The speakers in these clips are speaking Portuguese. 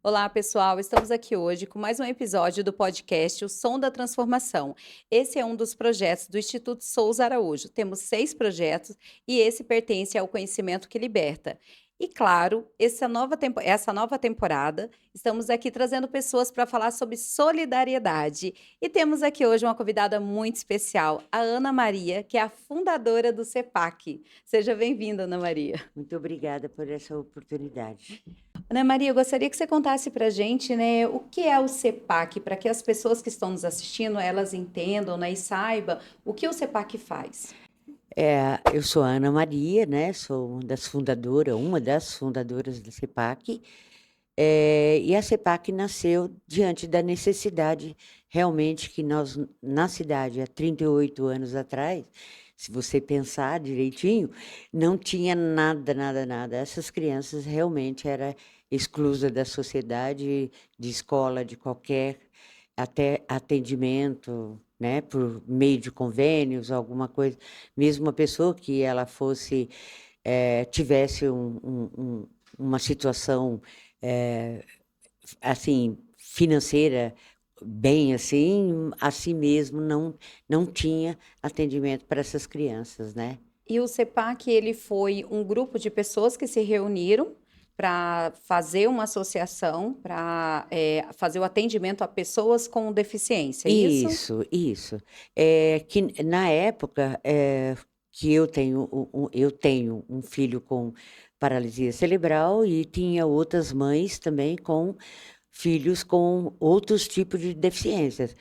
Olá, pessoal. Estamos aqui hoje com mais um episódio do podcast O Som da Transformação. Esse é um dos projetos do Instituto Souza Araújo. Temos 6 projetos e esse pertence ao Conhecimento que Liberta. E claro, essa nova temporada, estamos aqui trazendo pessoas para falar sobre solidariedade. E temos aqui hoje uma convidada muito especial, a Ana Maria, que é a fundadora do CEPAC. Seja bem-vinda, Ana Maria. Muito obrigada por essa oportunidade. Ana Maria, eu gostaria que você contasse para a gente, né, o que é o CEPAC, para que as pessoas que estão nos assistindo, elas entendam, né, e saibam o que o CEPAC faz. Eu sou a Ana Maria, né? Sou uma das fundadoras da CEPAC. E a CEPAC nasceu diante da necessidade, realmente, que nós, na cidade, há 38 anos atrás, se você pensar direitinho, não tinha nada, nada, nada. Essas crianças realmente eram exclusas da sociedade, de escola, de qualquer até atendimento, né, por meio de convênios, alguma coisa. Mesmo uma pessoa que ela fosse, tivesse uma situação, assim, financeira bem assim mesmo, não tinha atendimento para essas crianças, né? E o CEPAC, ele foi um grupo de pessoas que se reuniram para fazer uma associação, para fazer o atendimento a pessoas com deficiência, é isso? Isso. Que na época, que eu tenho um filho com paralisia cerebral e tinha outras mães também com filhos com outros tipos de deficiências,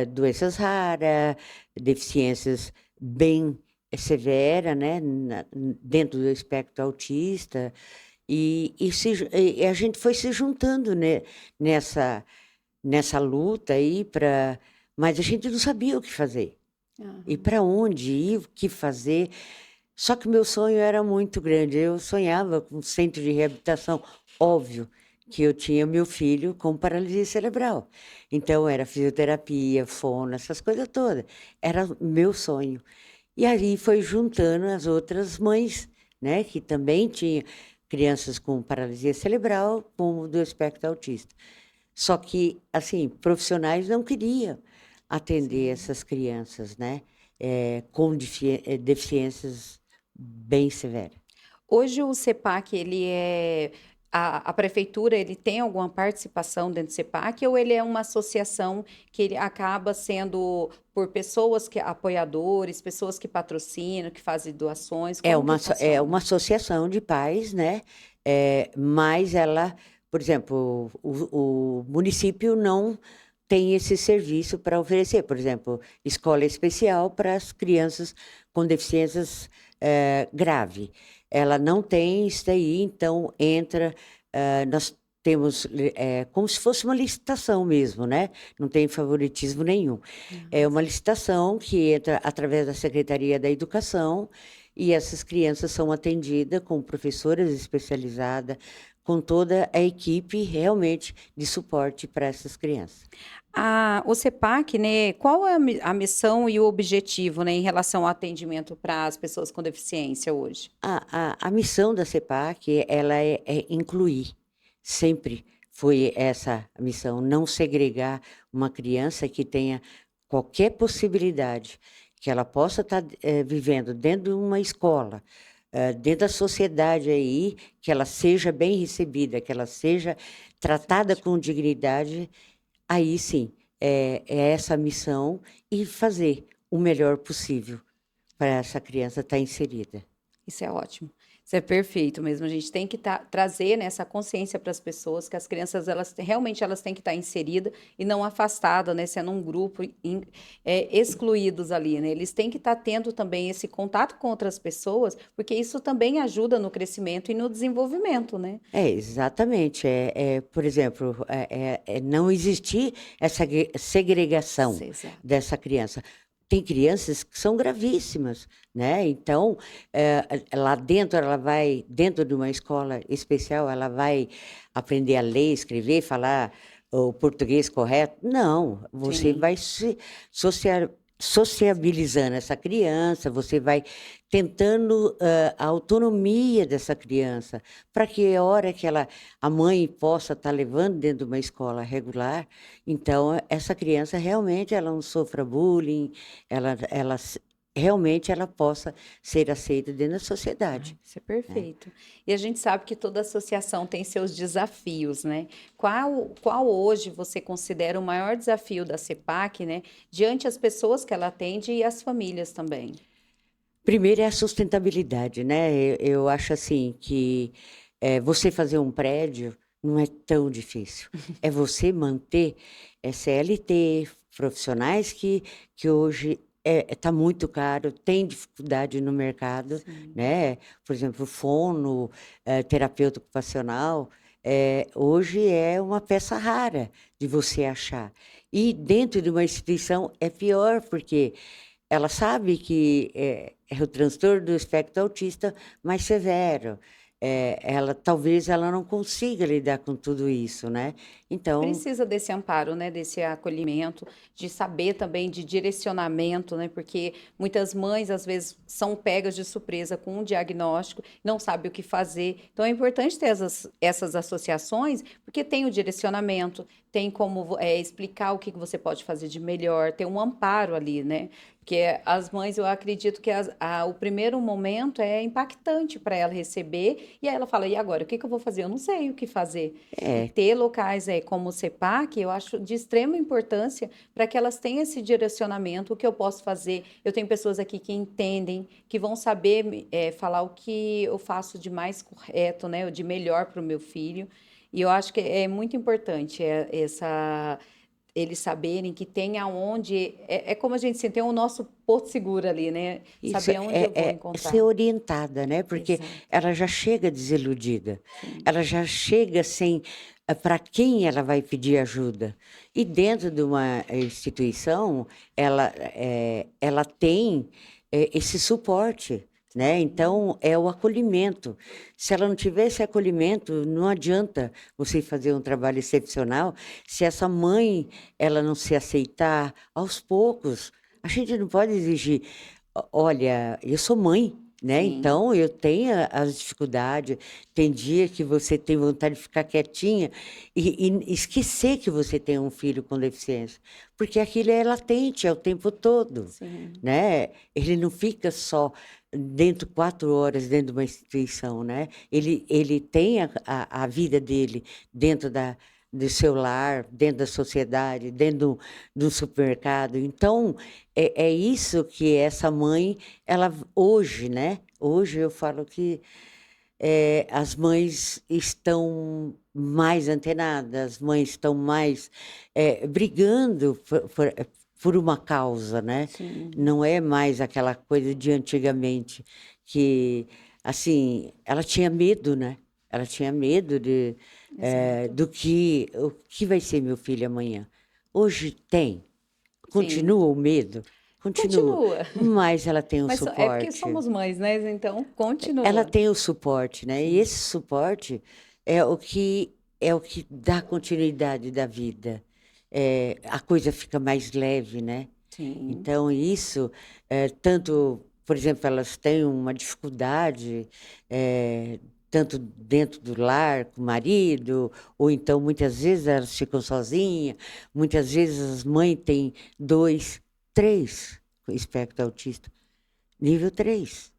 doenças raras, deficiências bem severa, né, dentro do espectro autista, e a gente foi se juntando, né, nessa luta aí mas a gente não sabia o que fazer, e Aham. para onde ir, o que fazer. Só que meu sonho era muito grande, eu sonhava com um centro de reabilitação, óbvio que eu tinha meu filho com paralisia cerebral, então era fisioterapia, fono, essas coisas todas, era meu sonho. E aí foi juntando as outras mães, né, que também tinham crianças com paralisia cerebral, com do espectro autista. Só que, assim, profissionais não queriam atender Sim. essas crianças, né, com deficiências bem severas. Hoje o CEPAC, ele é a prefeitura, ele tem alguma participação dentro do CEPAC ou ele é uma associação que ele acaba sendo por pessoas que apoiadores, pessoas que patrocinam, que fazem doações, como que É uma funciona? associação de pais, né, mas ela, por exemplo, o município não tem esse serviço para oferecer, por exemplo, escola especial para as crianças com deficiências, grave. Ela não tem isso daí, então entra, nós temos, como se fosse uma licitação mesmo, né, não tem favoritismo nenhum. É uma licitação que entra através da Secretaria da Educação, e essas crianças são atendidas com professoras especializadas, com toda a equipe realmente de suporte para essas crianças. O CEPAC, né, qual é a missão e o objetivo, né, em relação ao atendimento para as pessoas com deficiência hoje? A missão da CEPAC, ela é incluir, sempre foi essa a missão, não segregar uma criança que tenha qualquer possibilidade, que ela possa estar, vivendo dentro de uma escola, dentro da sociedade aí, que ela seja bem recebida, que ela seja Isso é tratada ótimo. com dignidade, aí sim, é essa a missão, e fazer o melhor possível para essa criança estar inserida. Isso é ótimo. Isso é perfeito mesmo. A gente tem que trazer, né, essa consciência para as pessoas que as crianças realmente elas têm que estar inseridas e não afastadas, né, sendo um grupo excluídos ali, né? Eles têm que estar tendo também esse contato com outras pessoas, porque isso também ajuda no crescimento e no desenvolvimento, né? Exatamente. Por exemplo, não existir essa segregação Exato. dessa criança. Tem crianças que são gravíssimas, né? Então, lá dentro, ela vai, dentro de uma escola especial, ela vai aprender a ler, escrever, falar o português correto? Não, você Sim. vai se social, sociabilizando essa criança, você vai tentando a autonomia dessa criança, para que a hora que a mãe possa estar levando dentro de uma escola regular, então essa criança realmente ela não sofra bullying, ela realmente ela possa ser aceita dentro da sociedade, Isso é né? perfeito. E a gente sabe que toda associação tem seus desafios, né? Qual hoje você considera o maior desafio da CEPAC, né? Diante as pessoas que ela atende e as famílias também. Primeiro é a sustentabilidade, né? Eu acho assim que você fazer um prédio não é tão difícil. É você manter CLT, profissionais que hoje está muito caro, tem dificuldade no mercado, Sim. né? Por exemplo, fono, terapeuta ocupacional, hoje é uma peça rara de você achar. E dentro de uma instituição é pior, porque ela sabe que é o transtorno do espectro autista mais severo. Talvez ela não consiga lidar com tudo isso, né? Então, Precisa desse amparo, né, desse acolhimento, de saber também de direcionamento, né, porque muitas mães às vezes são pegas de surpresa com um diagnóstico, não sabem o que fazer. Então é importante ter essas associações, porque tem o direcionamento, tem como explicar o que você pode fazer de melhor, tem um amparo ali, né? Porque as mães, eu acredito que o primeiro momento é impactante para ela receber, e aí ela fala, e agora, o que que eu vou fazer? Eu não sei o que fazer. E é, ter locais como o CEPAC, eu acho de extrema importância para que elas tenham esse direcionamento, o que eu posso fazer. Eu tenho pessoas aqui que entendem, que vão saber falar o que eu faço de mais correto, né, de melhor para o meu filho. E eu acho que é muito importante eles saberem que tem aonde. É como a gente tem o nosso porto seguro ali, né? isso Saber aonde eu vou é ser encontrar. orientada, né? Porque Exato. ela já chega desiludida, Sim, ela já chega sem para quem ela vai pedir ajuda. E dentro de uma instituição, ela tem esse suporte, né? sim. Então, é o acolhimento. Se ela não tiver esse acolhimento, não adianta você fazer um trabalho excepcional se essa mãe ela não se aceitar aos poucos. A gente não pode exigir. Olha, eu sou mãe, né? Sim. Então eu tenho as dificuldades. Tem dia que você tem vontade de ficar quietinha e esquecer que você tem um filho com deficiência, porque aquilo é latente, é o tempo todo, Sim. né? Ele não fica só dentro 4 horas dentro de uma instituição, né? Ele tem a vida dele dentro do seu lar, dentro da sociedade, dentro do supermercado. Então, é isso que essa mãe, ela hoje, né? Hoje eu falo que as mães estão mais antenadas, as mães estão mais brigando por uma causa, né? Sim. Não é mais aquela coisa de antigamente, que, assim, ela tinha medo, né? Ela tinha medo Exato. o que vai ser meu filho amanhã. Hoje tem. Sim. Continua o medo? Continua. Continua. Mas ela tem o Mas é porque suporte. somos mães, né? Então, Ela continua. tem o suporte, né? E Sim. esse suporte é o que dá continuidade da vida. A coisa fica mais leve, né? Sim. Então, isso, tanto, por exemplo, elas têm uma dificuldade, tanto dentro do lar, com o marido, ou então, muitas vezes, elas ficam sozinhas, muitas vezes as mães têm 2, 3 com espectro autista, nível 3.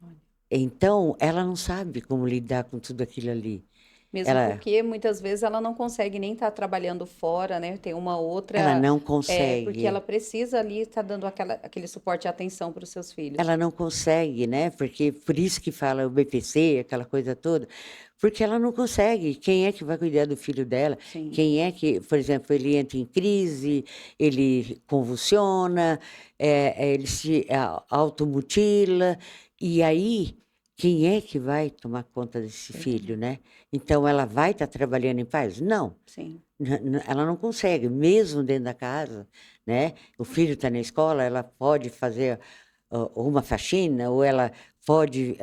Olha. Então, ela não sabe como lidar com tudo aquilo ali. Mesmo Ela, porque muitas vezes ela não consegue nem estar trabalhando fora, né? Tem uma ela outra, não porque ela consegue. precisa ali estar dando aquele suporte e atenção para os seus filhos. Ela não consegue, né? Porque por isso que fala o BPC, aquela coisa toda, porque ela não consegue. Quem é que vai cuidar do filho dela? Sim, Quem é que, por exemplo, ele entra em crise, ele convulsiona, ele se automutila, e aí quem é que vai tomar conta desse filho, verdade. né? Então ela vai estar trabalhando em paz? Não. Sim, Ela não consegue, mesmo dentro da casa, né? O filho está na escola, ela pode fazer uma faxina, ou ela pode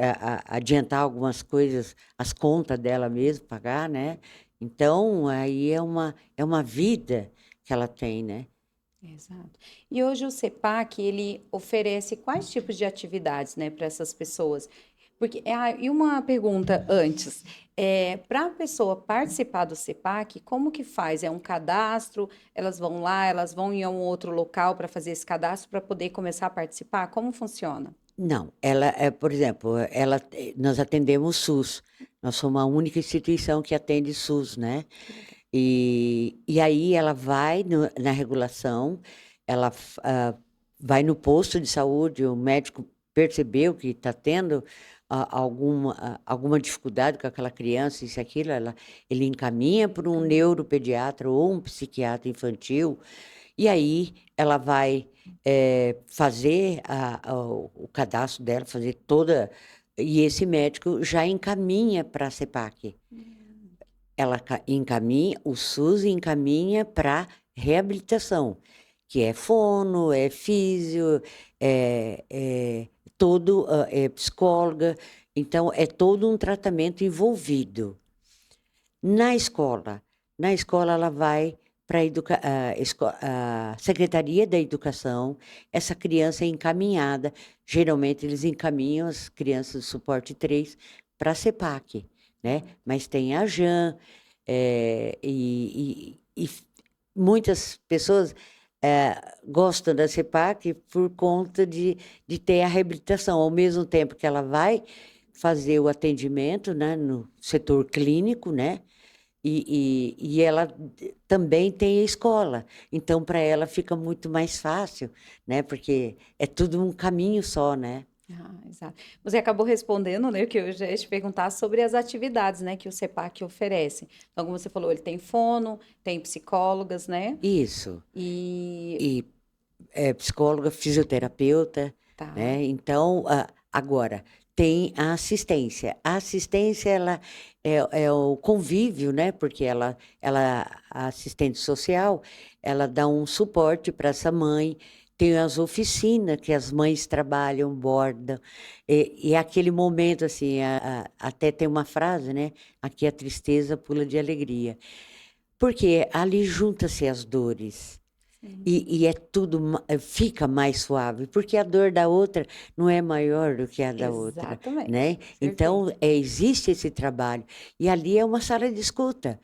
adiantar algumas coisas, as contas dela mesmo, pagar, né? Então, aí é uma vida que ela tem, né? Exato. E hoje o CEPAC, ele oferece quais tipos de atividades, né, para essas pessoas? Porque, e uma pergunta antes, para a pessoa participar do CEPAC, como que faz? É um cadastro? Elas vão lá, elas vão em um outro local para fazer esse cadastro para poder começar a participar? Como funciona? Não, ela é, por exemplo, nós atendemos SUS. Nós somos a única instituição que atende SUS, né? Que legal. E aí ela vai na regulação, ela vai no posto de saúde, o médico percebeu que está tendo alguma dificuldade com aquela criança, isso e aquilo, ele encaminha para um neuropediatra ou um psiquiatra infantil, e aí ela vai fazer o cadastro dela, fazer toda. E esse médico já encaminha para a CEPAC. Ela encaminha, o SUS encaminha para reabilitação, que é fono, é físio, é psicóloga. Então, é todo um tratamento envolvido. Na escola, ela vai para a Secretaria da Educação, essa criança é encaminhada, geralmente eles encaminham as crianças do suporte 3 para a CEPAC, né? Mas tem a JAN, e muitas pessoas gostam da CEPAC por conta de ter a reabilitação, ao mesmo tempo que ela vai fazer o atendimento, né, no setor clínico, né? E ela também tem a escola, então para ela fica muito mais fácil, né? Porque é tudo um caminho só, né? Exato. Você acabou respondendo, né, que eu já ia te perguntar sobre as atividades, né, que o CEPAC oferece. Então, como você falou, ele tem fono, tem psicólogas, né? Isso. E E psicóloga, fisioterapeuta, tá. né? Então, agora, tem a assistência. A assistência, ela é o convívio, né? Porque a assistente social, ela dá um suporte para essa mãe. Tem as oficinas que as mães trabalham, bordam. E é aquele momento, assim, até tem uma frase, né? Aqui a tristeza pula de alegria. Porque ali junta-se as dores. Sim. E é tudo, fica mais suave, porque a dor da outra não é maior do que a da outra, Exatamente. né? Então, Certeza. existe esse trabalho. E ali é uma sala de escuta.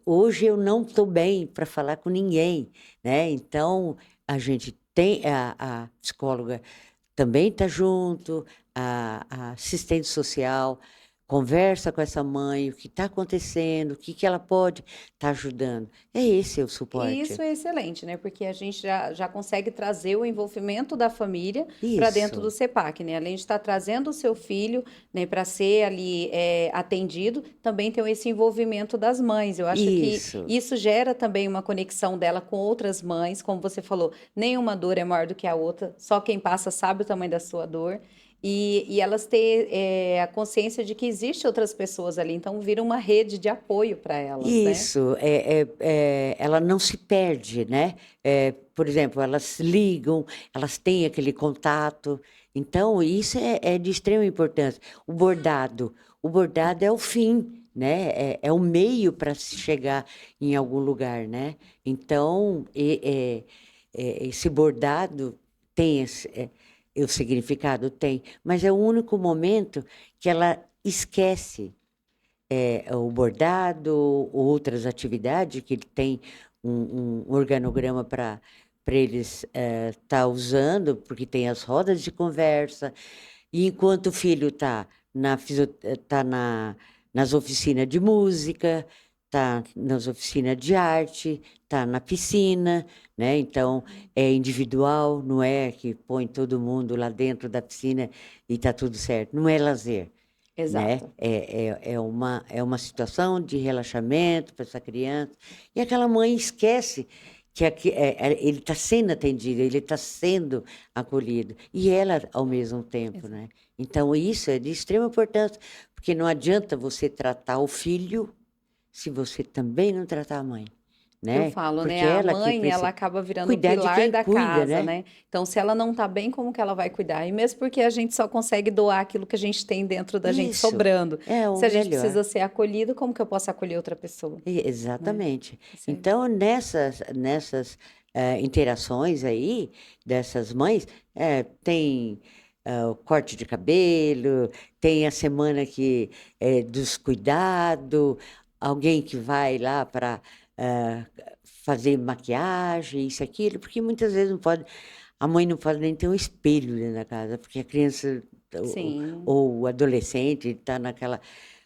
Hoje eu não estou bem para falar com ninguém, né? Então, a gente tem, a psicóloga também está junto, a assistente social conversa com essa mãe, o que está acontecendo, o que, que ela pode estar ajudando. Esse é o E suporte. isso é excelente, né? Porque a gente já consegue trazer o envolvimento da família para dentro do Isso, CEPAC, né? Além de estar trazendo o seu filho, né, para ser ali atendido, também tem esse envolvimento das mães. Eu acho que isso. isso gera também uma conexão dela com outras mães, como você falou, nenhuma dor é maior do que a outra, só quem passa sabe o tamanho da sua dor. E elas ter a consciência de que existe outras pessoas ali, então vira uma rede de apoio para elas, né? Isso, ela não se perde, né? Por exemplo, elas ligam, elas têm aquele contato. Então, isso é de extrema importância. O bordado é o fim, né? É o meio para se chegar em algum lugar, né? Então, esse bordado tem o significado? Tem, mas é o único momento que ela esquece o bordado, outras atividades, que ele tem um organograma para eles estar usando, porque tem as rodas de conversa, e enquanto o filho está nas oficinas de música, está nas oficinas de arte, está na piscina, né? Então, é individual, não é que põe todo mundo lá dentro da piscina e está tudo certo. Não é lazer, né? Exato. É uma situação de relaxamento para essa criança. E aquela mãe esquece que ele está sendo atendido, ele está sendo acolhido. E ela ao mesmo tempo, Exato. né? Então, isso é de extrema importância, porque não adianta você tratar o filho se você também não tratar a mãe, Eu né? falo, né, Porque a ela que mãe, ela precisa acaba virando o cuidar de pilar quem da cuida, casa, né? né? Então, se ela não tá bem, como que ela vai cuidar? E mesmo porque a gente só consegue doar aquilo que a gente tem dentro da gente Isso sobrando. é o Se a gente melhor. precisa ser acolhido, como que eu posso acolher outra pessoa, né? Exatamente. Isso é Então, nessas interações aí dessas mães. Tem o corte de cabelo, tem a semana que é dos cuidados, alguém que vai lá para fazer maquiagem, isso, aquilo, porque muitas vezes não pode, a mãe não pode nem ter um espelho dentro da casa, porque a criança Sim. ou o adolescente está naquela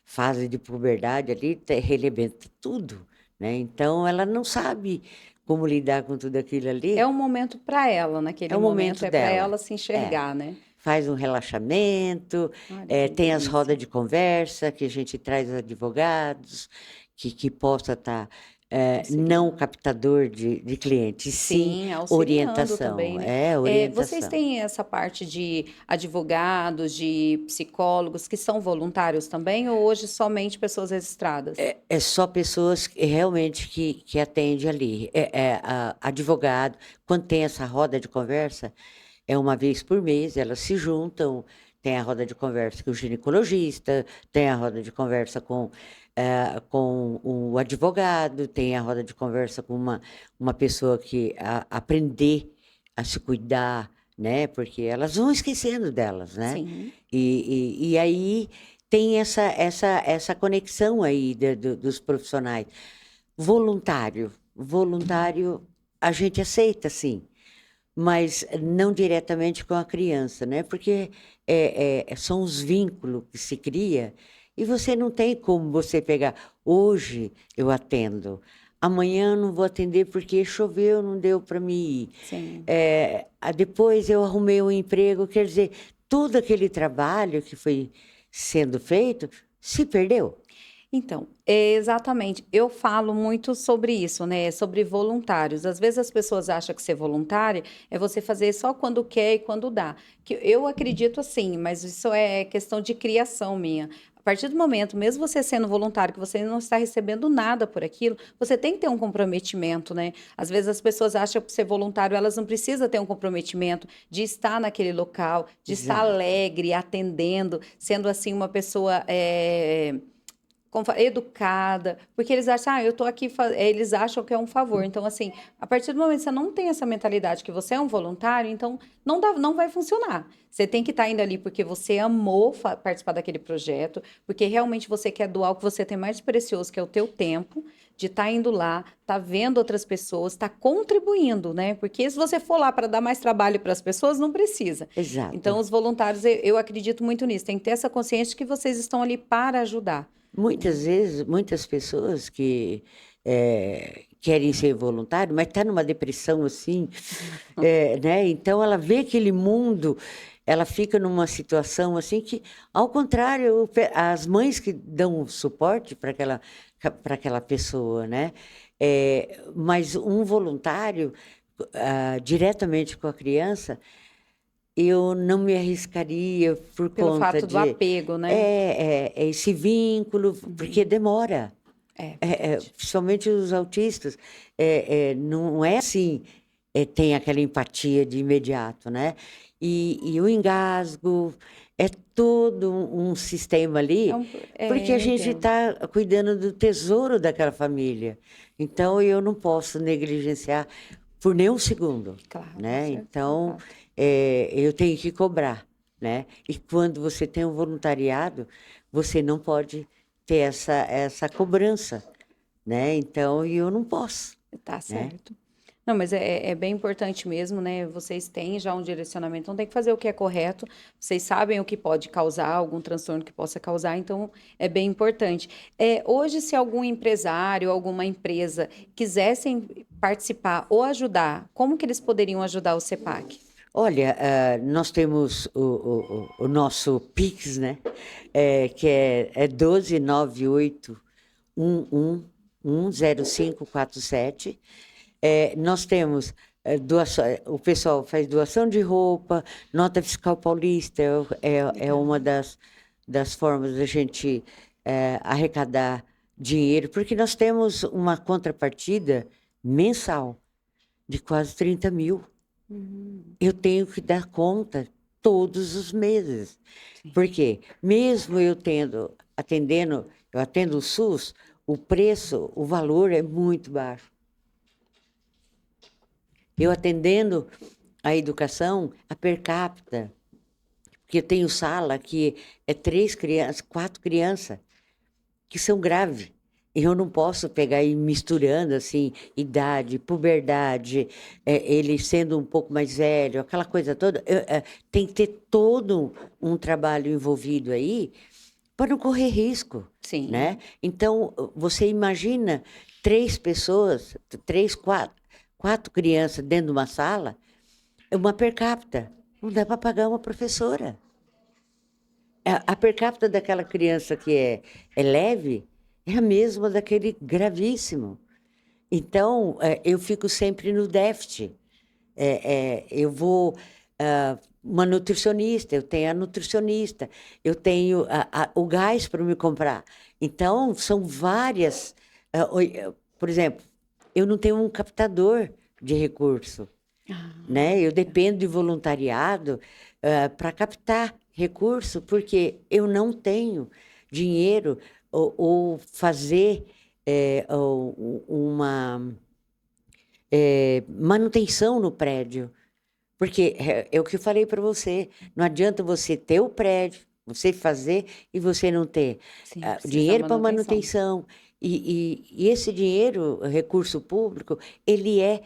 fase de puberdade ali, relembra tudo, né? Então, ela não sabe como lidar com tudo aquilo É ali. um momento para ela, É naquele o momento, momento é para dela. ela se É. enxergar, né? Faz um relaxamento, Olha que tem as rodas delícia. de conversa, que a gente traz advogados, que possa estar não Auxiliando. captador de clientes, sim Sim, auxiliando orientação. também, né? Vocês Orientação. têm essa parte de advogados, de psicólogos que são voluntários também, ou hoje somente pessoas registradas? É só pessoas realmente que atende ali. Advogado, quando tem essa roda de conversa, é uma vez por mês, elas se juntam, tem a roda de conversa com o ginecologista, tem a roda de conversa com o advogado, tem a roda de conversa com uma pessoa que aprender a se cuidar, né? Porque elas vão esquecendo delas, né? Sim. E aí tem essa conexão aí dos profissionais. Voluntário, a gente aceita, sim, mas não diretamente com a criança, né? Porque são os vínculos que se cria e você não tem como você pegar. Hoje eu atendo, amanhã eu não vou atender porque choveu, não deu para me ir. Sim. Depois eu arrumei um emprego, quer dizer, todo aquele trabalho que foi sendo feito se perdeu. Então, exatamente. Eu falo muito sobre isso, né? Sobre voluntários. Às vezes as pessoas acham que ser voluntário é você fazer só quando quer e quando dá. Que eu acredito assim, mas isso é questão de criação minha. A partir do momento, mesmo você sendo voluntário, que você não está recebendo nada por aquilo, você tem que ter um comprometimento, né? Às vezes as pessoas acham que ser voluntário, elas não precisam ter um comprometimento de estar naquele local, de estar Exato. alegre, atendendo, sendo assim uma pessoa educada, porque eles acham, eu tô aqui, eles acham que é um favor. Então, assim, a partir do momento que você não tem essa mentalidade que você é um voluntário, então não dá, não vai funcionar. Você tem que estar indo ali porque você amou participar daquele projeto, porque realmente você quer doar o que você tem mais precioso, que é o teu tempo, de estar indo lá, estar vendo outras pessoas, estar contribuindo, né? Porque se você for lá para dar mais trabalho para as pessoas, não precisa. Então, Exato. os voluntários, eu acredito muito nisso. Tem que ter essa consciência de que vocês estão ali para ajudar. Muitas vezes, muitas pessoas que querem ser voluntário, mas está numa depressão assim, né? Então ela vê aquele mundo, ela fica numa situação assim que, ao contrário, as mães que dão suporte para aquela pessoa, né? Mas um voluntário diretamente com a criança, eu não me arriscaria por Pelo conta fato do de apego, né? esse vínculo, porque Uhum. demora. É verdade. Principalmente os autistas, não é assim, tem aquela empatia de imediato, né? E o engasgo, é todo um sistema ali, porque a Eu gente entendo. está cuidando do tesouro daquela família. Então, eu não posso negligenciar por nenhum segundo, Claro, né? certo, é Então, fato. eu tenho que cobrar, né? E quando você tem um voluntariado, você não pode ter essa cobrança, né? Então, eu não posso, Tá né? certo. Não, mas é bem importante mesmo, né? Vocês têm já um direcionamento, então tem que fazer o que é correto. Vocês sabem o que pode causar, algum transtorno que possa causar, então é bem importante. Hoje, se algum empresário, alguma empresa quisessem participar ou ajudar, como que eles poderiam ajudar o CEPAC? Olha, nós temos o nosso Pix, né? Que é 1298110547. Nós temos o pessoal faz doação de roupa, nota fiscal paulista é uma Legal. das formas da gente arrecadar dinheiro, porque nós temos uma contrapartida mensal de quase 30 mil. Uhum, Eu tenho que dar conta todos os meses. sim. Por quê? Mesmo eu atendo o SUS, o preço, o valor é muito baixo. Eu atendendo a educação, a per capita, porque eu tenho sala que é 3 crianças, 4 crianças, que são graves. E eu não posso pegar e ir misturando assim, idade, puberdade, ele sendo um pouco mais velho, aquela coisa toda. Tem que ter todo um trabalho envolvido aí para não correr risco, né? Sim. Então, você imagina 3 pessoas, 4 crianças dentro de uma sala, é uma per capita. Não dá para pagar uma professora. A per capita daquela criança que é leve é a mesma daquele gravíssimo. Então, eu fico sempre no déficit. Eu vou. Uma nutricionista, eu tenho a nutricionista, eu tenho o gás para me comprar. Então, são várias. Por exemplo, eu não tenho um captador de recurso, Ah, né? Eu dependo de voluntariado para captar recurso, porque eu não tenho dinheiro ou fazer uma manutenção no prédio. Porque é o que eu falei para você, não adianta você ter o prédio, você fazer e você não ter sim, precisa da dinheiro para manutenção. manutenção. E esse dinheiro, recurso público, ele é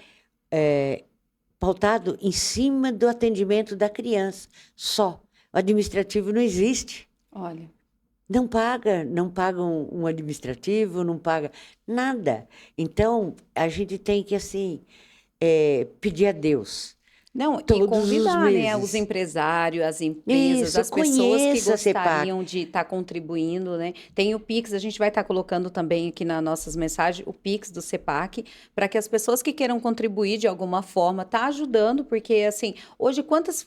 pautado em cima do atendimento da criança, só. O administrativo não existe. Olha. Não paga um administrativo, não paga nada. Então, a gente tem que, assim, pedir a Deus Não, e todos os convidar, né, os meses. empresários, as empresas, Isso, as pessoas que conheça a CEPAC. gostariam de estar contribuindo, né? Tem o Pix, a gente vai estar colocando também aqui nas nossas mensagens o Pix do CEPAC, para que as pessoas que queiram contribuir de alguma forma, tá ajudando, porque assim, hoje quantas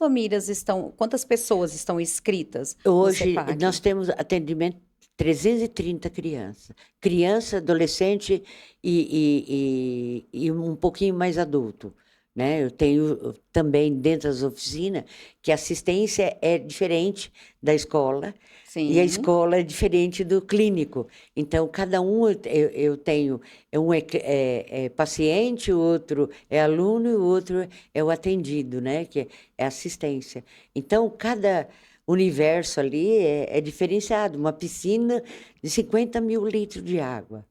pessoas estão inscritas no Hoje, nós CEPAC? temos atendimento 330 crianças. Criança, adolescente e um pouquinho mais adulto, né? Eu tenho também dentro das oficinas que a assistência é diferente da escola e a Sim, escola é diferente do clínico. Então, cada um eu tenho, um é paciente, o outro é aluno e o outro é o atendido, né? Que é assistência. Então, cada universo ali é diferenciado. Uma piscina de 50 mil litros de água.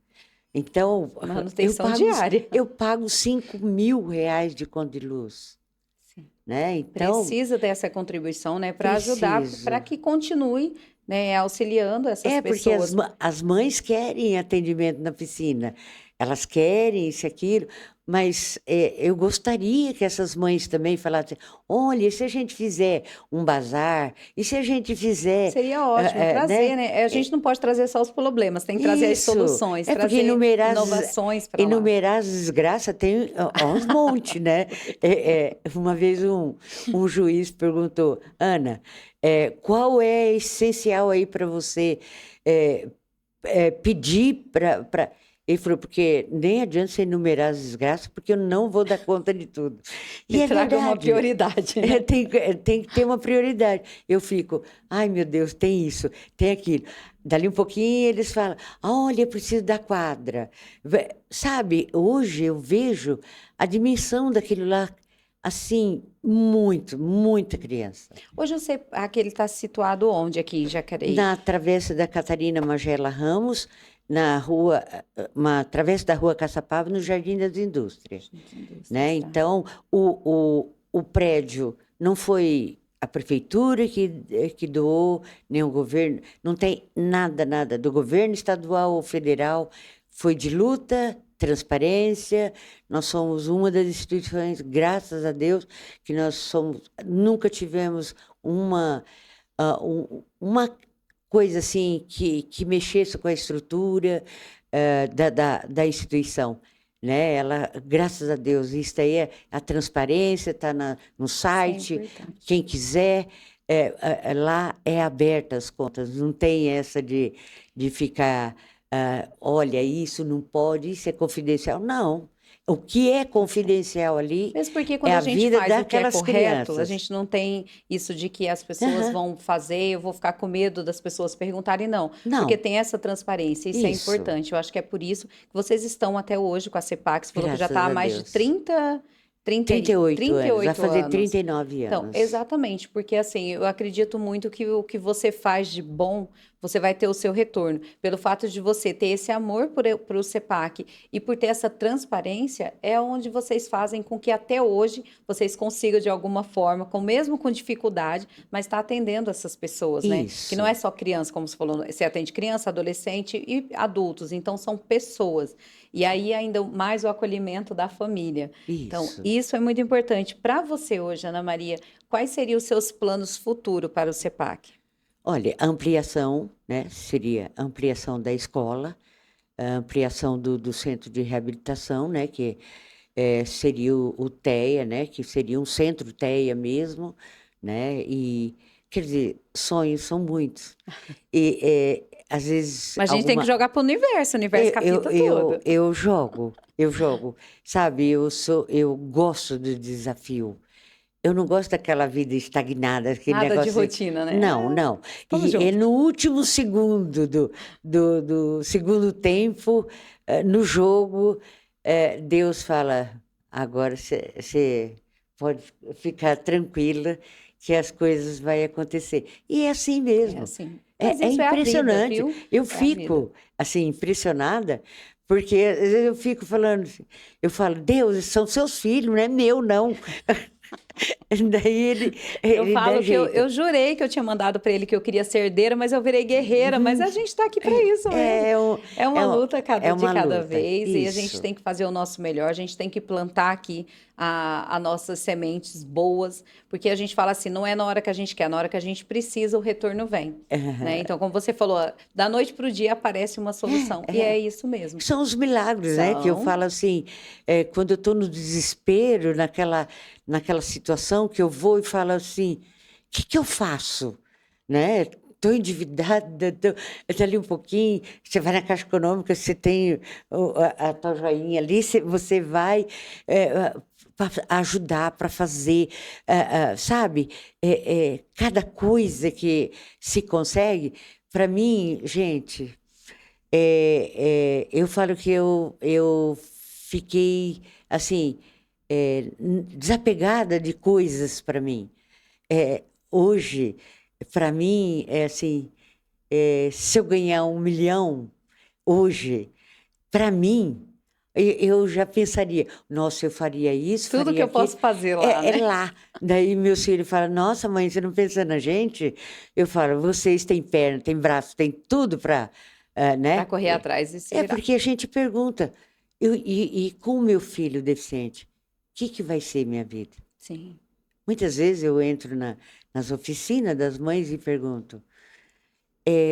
Então, eu manutenção pago, diária. eu pago R$ 5.000 de conta de luz, Sim. né? Então, Precisa dessa contribuição, né, para ajudar, para preciso. que continue, né, auxiliando essas Porque pessoas. as mães querem atendimento na piscina, elas querem isso, e aquilo, mas eu gostaria que essas mães também falassem: olha, e se a gente fizer um bazar, e se a gente fizer, Seria ótimo né? trazer, né? A gente não pode trazer só os problemas, tem que trazer as Isso, soluções, é porque trazer inovações para lá. enumerar as desgraças tem uns montes, né? Uma vez um juiz perguntou: Ana, qual é essencial aí para você é, pedir para. Ele falou, porque nem adianta você enumerar as desgraças, porque eu não vou dar conta de tudo. E E é traga uma verdade. prioridade, né? Tem que ter uma prioridade. Eu fico, ai meu Deus, tem isso, tem aquilo. Dali um pouquinho eles falam, olha, eu preciso da quadra. Sabe, hoje eu vejo a dimensão daquilo lá, assim, muita criança. Hoje eu sei que ele está situado onde aqui em Jacareí? Na travessa da Catarina Magela Ramos, na rua, uma travessa da rua Caçapava, no Jardim das Indústrias. Gente, indústrias, Né? tá. Então, o prédio não foi a prefeitura que doou, nem o governo, não tem nada do governo estadual ou federal, foi de luta, transparência, nós somos uma das instituições, graças a Deus, que nunca tivemos uma coisa assim que mexesse com a estrutura da instituição, né? Ela, graças a Deus, isso aí a transparência, está no Isso é site, importante. quem quiser, lá é aberta as contas, não tem essa de ficar, olha, isso não pode, isso é confidencial. Não, o que é Tá certo. confidencial ali Mesmo porque é quando a a gente vida faz o que é daquelas correto, a crianças. gente não tem isso de que as pessoas Aham. vão fazer, eu vou ficar com medo das pessoas perguntarem, não. Porque Não, tem essa transparência, isso é isso, importante. Eu acho que é por isso que vocês estão até hoje com a CEPAC. Você falou que já graças está há a mais de Deus. 30 38 anos, vai 38 fazer anos. 39 Então, anos. exatamente, porque assim, eu acredito muito que o que você faz de bom, você vai ter o seu retorno. Pelo fato de você ter esse amor por o CEPAC e por ter essa transparência, é onde vocês fazem com que até hoje vocês consigam, de alguma forma, mesmo com dificuldade, mas está atendendo essas pessoas, né? Que não Isso, é só criança, como você falou, você atende criança, adolescente e adultos, então são pessoas. E aí ainda mais o acolhimento da família. Então, isso. isso é muito importante. Para você hoje, Ana Maria, quais seriam os seus planos futuros para o CEPAC? Olha, ampliação, né? Seria ampliação da escola, a ampliação do centro de reabilitação, né? Que seria o TEA, né? Que seria um centro TEA mesmo, né? E, quer dizer, sonhos são muitos. E, às vezes, Mas a gente tem que jogar para o universo capta tudo. eu jogo, sabe? Eu gosto do desafio. Eu não gosto daquela vida estagnada, aquele Nada de negócio. rotina, né? Não, não. Vamos E junto. no último segundo do segundo tempo, no jogo, Deus fala: agora você pode ficar tranquila que as coisas vão acontecer. E é assim É mesmo. assim. Mas É isso é a vida, impressionante. viu? Eu É a vida. fico assim impressionada, porque às vezes eu fico falando, eu falo, Deus, são seus filhos, não é meu, não. Daí Eu ele dá falo que jeito. eu jurei que eu tinha mandado para ele que eu queria ser herdeira, mas eu virei guerreira. Mas a gente está aqui para isso mesmo. É, um- É uma é, um- luta é de uma cada luta. vez e a gente Isso. tem que fazer o nosso melhor. A gente tem que plantar aqui as nossas sementes boas, porque a gente fala assim, não é na hora que a gente quer, é na hora que a gente precisa, o retorno vem. Né? Então, como você falou, da noite para o dia aparece uma solução. E é isso mesmo. São os milagres, né? Que eu São. falo assim, quando eu estou no desespero, naquela situação, que eu vou e falo assim, o que eu faço? Né? Estou endividada, tô ali um pouquinho, você vai na Caixa Econômica, você tem a tua joinha ali, você vai para ajudar, para fazer, sabe? Cada coisa que se consegue, para mim, gente. Eu falo que eu fiquei assim desapegada de coisas para mim. Hoje, para mim, é assim, se eu ganhar 1 milhão hoje, para mim, eu já pensaria, nossa, eu faria isso, Tudo que faria eu aquilo. posso fazer lá, É né? lá. Daí meus filhos falam, nossa, mãe, você não pensa na gente? Eu falo, vocês têm perna, têm braço, têm tudo para, Para né? correr atrás e se É virar. porque a gente pergunta, e com o meu filho deficiente, o que vai ser minha vida? Sim. Muitas vezes eu entro nas oficinas das mães e pergunto,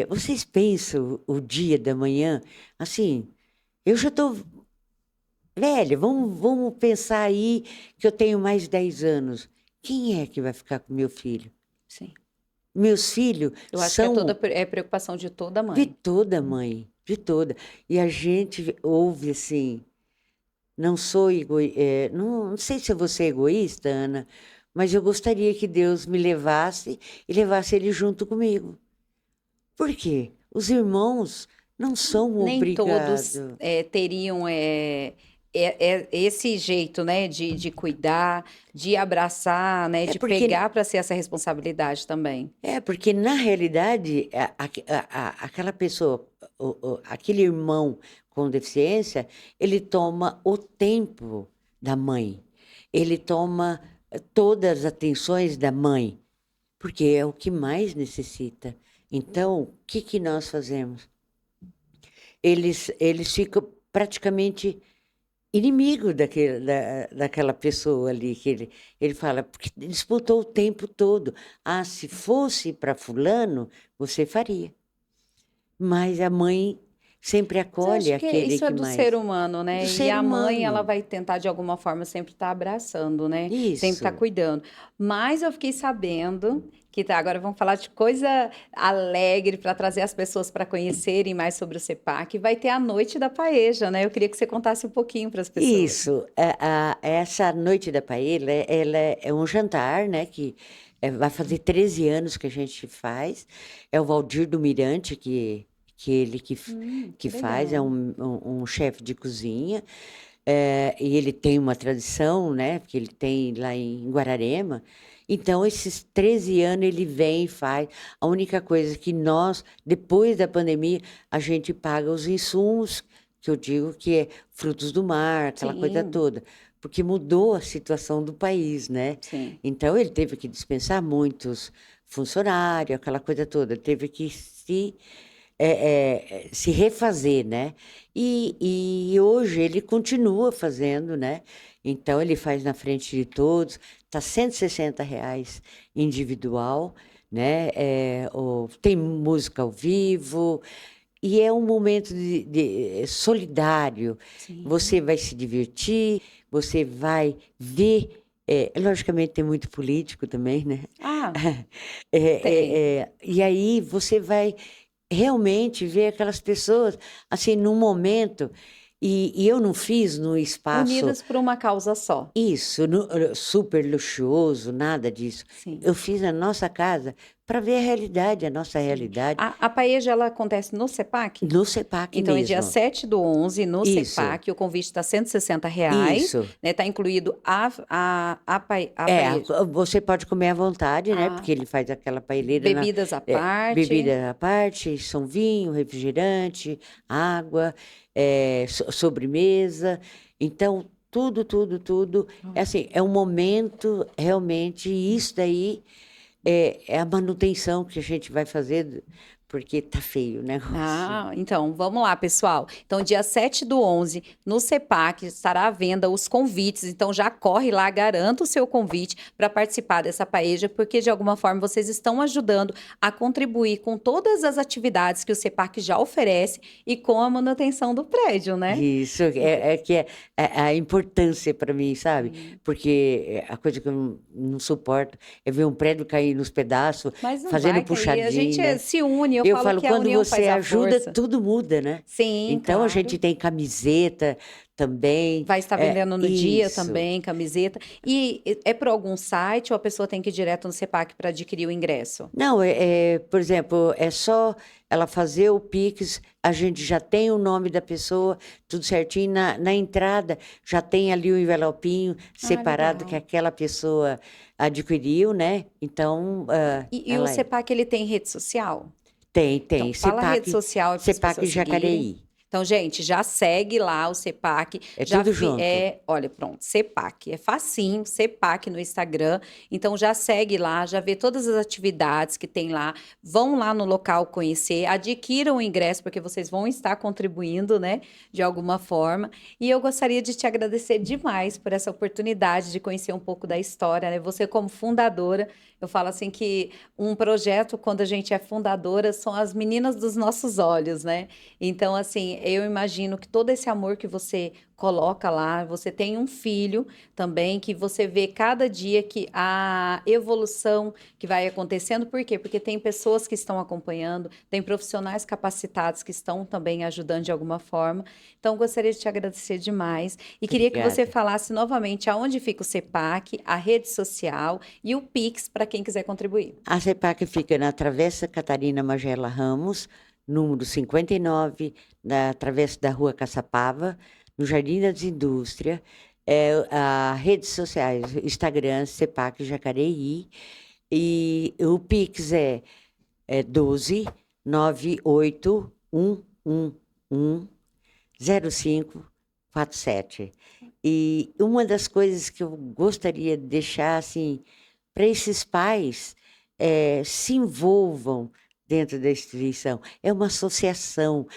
vocês pensam o dia da manhã? Assim, eu já estou velha, vamos pensar aí que eu tenho mais 10 anos. Quem é que vai ficar com meu filho? Sim. Meus filhos Eu acho que é são preocupação de toda de mãe. toda mãe, de toda. E a gente ouve assim, não sou não sei se eu vou ser egoísta, Ana, mas eu gostaria que Deus me levasse e levasse ele junto comigo. Por quê? Os irmãos não são Nem todos obrigados. teriam esse jeito, né, de cuidar, de abraçar, né, É de porque pegar para ser essa responsabilidade também. porque na realidade aquela pessoa, aquele irmão com deficiência, ele toma o tempo da mãe. Ele toma todas as atenções da mãe, porque é o que mais necessita. Então, o que nós fazemos? Eles ficam praticamente inimigo daquela pessoa ali, que ele fala, porque disputou o tempo todo. Ah, se fosse para fulano, você faria. Mas a mãe sempre Mas eu acolhe acho que aquele isso é que do ser mais. humano, Do né? E ser a mãe, ela humano. vai tentar de alguma forma sempre estar abraçando, né? Sempre estar Isso. cuidando. Mas eu fiquei sabendo que tá, agora vamos falar de coisa alegre para trazer as pessoas para conhecerem mais sobre o CEPAC. Vai ter a Noite da Paeja, né? Eu queria que você contasse um pouquinho para as pessoas. Isso. Essa noite da paella, ela é um jantar, né? Que vai fazer 13 anos que a gente faz. É o Valdir do Mirante, que ele que Que faz, é legal. um chefe de cozinha. E ele tem uma tradição, né? Porque ele tem lá em Guararema. Então, esses 13 anos ele vem e faz. A única coisa que nós, depois da pandemia, a gente paga os insumos, que eu digo que é frutos do mar, aquela coisa Sim, toda, porque mudou a situação do país, né? sim. Então, ele teve que dispensar muitos funcionários, aquela coisa toda, teve que se refazer, né? E hoje ele continua fazendo, né? Então ele faz na frente de todos, tá R$ 160 individual, né? Tem música ao vivo, e é um momento solidário. Sim. Você vai se divertir, você vai ver. Logicamente tem muito político também, né? Ah, tem. E aí você vai realmente ver aquelas pessoas assim num momento, e eu não fiz no espaço Unidas por uma causa só. isso, super luxuoso, nada disso. Sim, Eu fiz na nossa casa para ver a realidade, a nossa sim. realidade, A paeja, ela acontece no CEPAC? no CEPAC Então, é dia mesmo. 7/11, no Isso, CEPAC, o convite está R$ 160, isso. né? Está incluído a paeja, Você pode comer à vontade, né? a Porque ele faz aquela paelheira bebidas à parte. bebida à parte, são vinho, refrigerante, água, sobremesa. Então, tudo, tudo, tudo. É assim, é um momento realmente, e isso daí é a manutenção que a gente vai fazer, porque tá feio o negócio. Ah, então, vamos lá, pessoal. Então, dia 7/11, no CEPAC, estará à venda os convites. Então, já corre lá, garanta o seu convite para participar dessa paeja, porque de alguma forma vocês estão ajudando a contribuir com todas as atividades que o CEPAC já oferece e com a manutenção do prédio, né? Isso, Então, que é a importância para mim, sabe? sim. Porque a coisa que eu não suporto é ver um prédio cair nos pedaços, Mas não fazendo vai cair. A gente puxadinho, né? se une. Eu Eu falo falo, que a quando união você faz a ajuda, força. tudo muda, né? Sim, Então a gente claro. tem camiseta também, Vai estar vendendo no dia isso. também, camiseta. E é por algum site ou a pessoa tem que ir direto no CEPAC para adquirir o ingresso? Não, por exemplo, é só ela fazer o Pix, a gente já tem o nome da pessoa, tudo certinho. Na entrada já tem ali o envelopinho Ah, separado que legal. aquela pessoa adquiriu, né? Então, E o ela CEPAC, ele tem rede social? tem Então, fala a rede CEPAC, social para as CEPAC pessoas seguirem. Jacareí. Então, gente, já segue lá o CEPAC, É tudo junto. olha, pronto, CEPAC, é facinho, CEPAC no Instagram. Então, já segue lá, já vê todas as atividades que tem lá, vão lá no local conhecer, adquiram o ingresso, porque vocês vão estar contribuindo, né, de alguma forma. E eu gostaria de te agradecer demais por essa oportunidade de conhecer um pouco da história, né? Você como fundadora, eu falo assim que um projeto, quando a gente é fundadora, são as meninas dos nossos olhos, né? Então, assim, eu imagino que todo esse amor que você coloca lá, você tem um filho também, que você vê cada dia que a evolução que vai acontecendo. Por quê? Porque tem pessoas que estão acompanhando, tem profissionais capacitados que estão também ajudando de alguma forma. Então, gostaria de te agradecer demais e queria que você Obrigada. falasse novamente aonde fica o CEPAC, a rede social e o Pix para quem quiser contribuir. A CEPAC fica na Travessa Catarina Magela Ramos, número 59, na Travessa da Rua Caçapava, no Jardim das Indústrias. As redes sociais, Instagram, CEPAC Jacareí. E o Pix é 12 98 111 0547. E uma das coisas que eu gostaria de deixar assim para esses pais se envolvam dentro da instituição. É uma associação.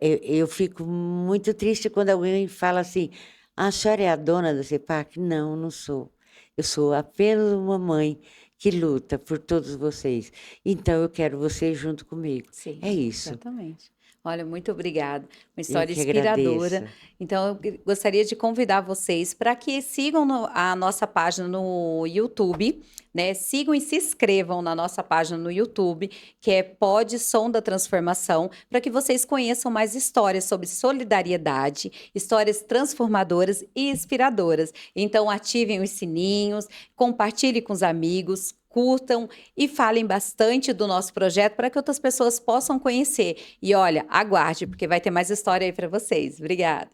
Eu fico muito triste quando alguém fala assim: a senhora é a dona da CEPAC? Não, não sou. Eu sou apenas uma mãe que luta por todos vocês. Então, eu quero você junto comigo. É Sim, isso. exatamente. Olha, muito obrigada. Uma Eu história que inspiradora. agradeço. Então, gostaria de convidar vocês para que sigam a nossa página no YouTube, né? Sigam e se inscrevam na nossa página no YouTube, que é Pod Som da Transformação, para que vocês conheçam mais histórias sobre solidariedade, histórias transformadoras e inspiradoras. Então, ativem os sininhos, compartilhem com os amigos, curtam e falem bastante do nosso projeto para que outras pessoas possam conhecer. E olha, aguarde, porque vai ter mais história aí para vocês. Obrigada.